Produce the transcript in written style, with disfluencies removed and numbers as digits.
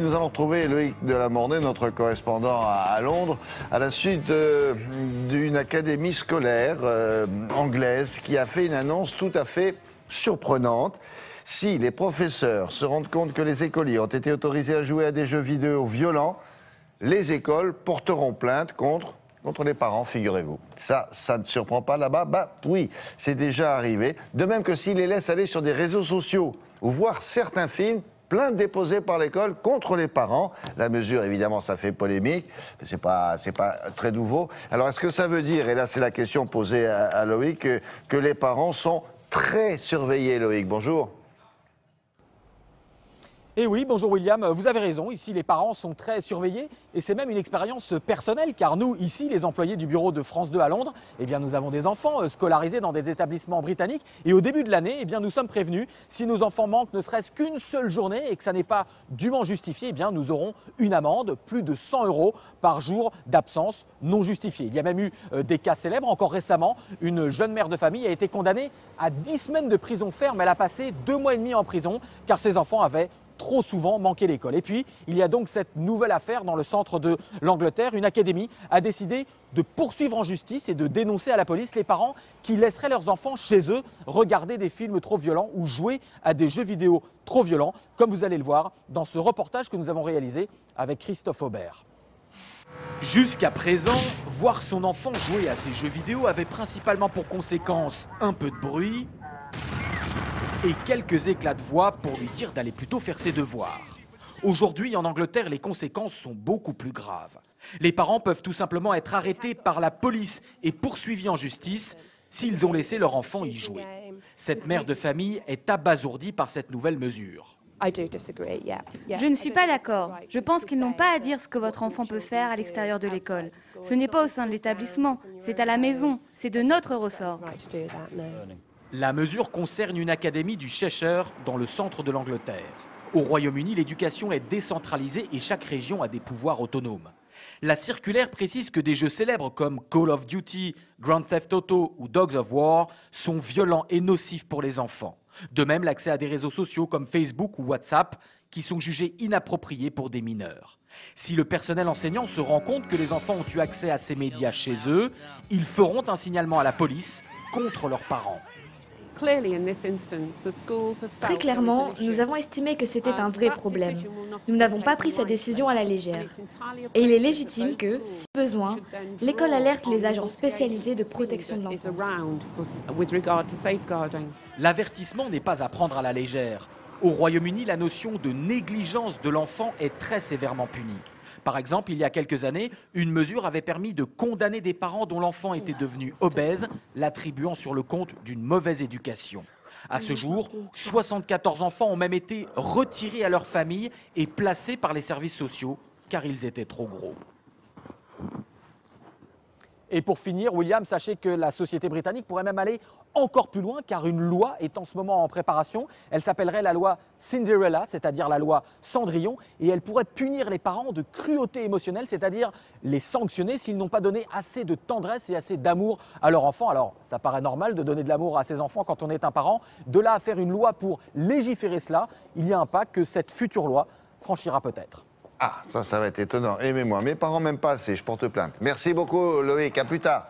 Nous allons retrouver Loïc Delamornay, notre correspondant à Londres, à la suite d'une académie scolaire anglaise qui a fait une annonce tout à fait surprenante. Si les professeurs se rendent compte que les écoliers ont été autorisés à jouer à des jeux vidéo violents, les écoles porteront plainte contre les parents, figurez-vous. Ça ne surprend pas là-bas? Bah oui, c'est déjà arrivé. De même que s'ils les laissent aller sur des réseaux sociaux ou voir certains films, plainte déposée par l'école contre les parents. La mesure, évidemment, ça fait polémique, mais c'est pas très nouveau. Alors, est-ce que ça veut dire, et là c'est la question posée à Loïc, que les parents sont très surveillés, Loïc? Bonjour. Et oui, bonjour William, vous avez raison, ici les parents sont très surveillés et c'est même une expérience personnelle car nous, ici, les employés du bureau de France 2 à Londres, eh bien, nous avons des enfants scolarisés dans des établissements britanniques et au début de l'année, eh bien, nous sommes prévenus, si nos enfants manquent ne serait-ce qu'une seule journée et que ça n'est pas dûment justifié, eh bien, nous aurons une amende, plus de 100 € par jour d'absence non justifiée. Il y a même eu des cas célèbres, encore récemment, une jeune mère de famille a été condamnée à 10 semaines de prison ferme, elle a passé 2 mois et demi en prison car ses enfants avaient trop souvent manqué l'école. Et puis, il y a donc cette nouvelle affaire dans le centre de l'Angleterre. Une académie a décidé de poursuivre en justice et de dénoncer à la police les parents qui laisseraient leurs enfants chez eux regarder des films trop violents ou jouer à des jeux vidéo trop violents, comme vous allez le voir dans ce reportage que nous avons réalisé avec Christophe Aubert. Jusqu'à présent, voir son enfant jouer à ces jeux vidéo avait principalement pour conséquence un peu de bruit et quelques éclats de voix pour lui dire d'aller plutôt faire ses devoirs. Aujourd'hui, en Angleterre, les conséquences sont beaucoup plus graves. Les parents peuvent tout simplement être arrêtés par la police et poursuivis en justice s'ils ont laissé leur enfant y jouer. Cette mère de famille est abasourdie par cette nouvelle mesure. Je ne suis pas d'accord. Je pense qu'ils n'ont pas à dire ce que votre enfant peut faire à l'extérieur de l'école. Ce n'est pas au sein de l'établissement, c'est à la maison, c'est de notre ressort. La mesure concerne une académie du Cheshire dans le centre de l'Angleterre. Au Royaume-Uni, l'éducation est décentralisée et chaque région a des pouvoirs autonomes. La circulaire précise que des jeux célèbres comme Call of Duty, Grand Theft Auto ou Dogs of War sont violents et nocifs pour les enfants. De même, l'accès à des réseaux sociaux comme Facebook ou WhatsApp qui sont jugés inappropriés pour des mineurs. Si le personnel enseignant se rend compte que les enfants ont eu accès à ces médias chez eux, ils feront un signalement à la police contre leurs parents. Très clairement, nous avons estimé que c'était un vrai problème. Nous n'avons pas pris cette décision à la légère. Et il est légitime que, si besoin, l'école alerte les agents spécialisés de protection de l'enfance. L'avertissement n'est pas à prendre à la légère. Au Royaume-Uni, la notion de négligence de l'enfant est très sévèrement punie. Par exemple, il y a quelques années, une mesure avait permis de condamner des parents dont l'enfant était devenu obèse, l'attribuant sur le compte d'une mauvaise éducation. À ce jour, 74 enfants ont même été retirés à leur famille et placés par les services sociaux car ils étaient trop gros. Et pour finir, William, sachez que la société britannique pourrait même aller encore plus loin car une loi est en ce moment en préparation. Elle s'appellerait la loi Cinderella, c'est-à-dire la loi Cendrillon, et elle pourrait punir les parents de cruauté émotionnelle, c'est-à-dire les sanctionner s'ils n'ont pas donné assez de tendresse et assez d'amour à leur enfant. Alors, ça paraît normal de donner de l'amour à ses enfants quand on est un parent. De là à faire une loi pour légiférer cela, il y a un pas que cette future loi franchira peut-être. Ah, ça va être étonnant. Aimez-moi, mes parents m'aiment pas assez, je porte plainte. Merci beaucoup Loïc, à plus tard.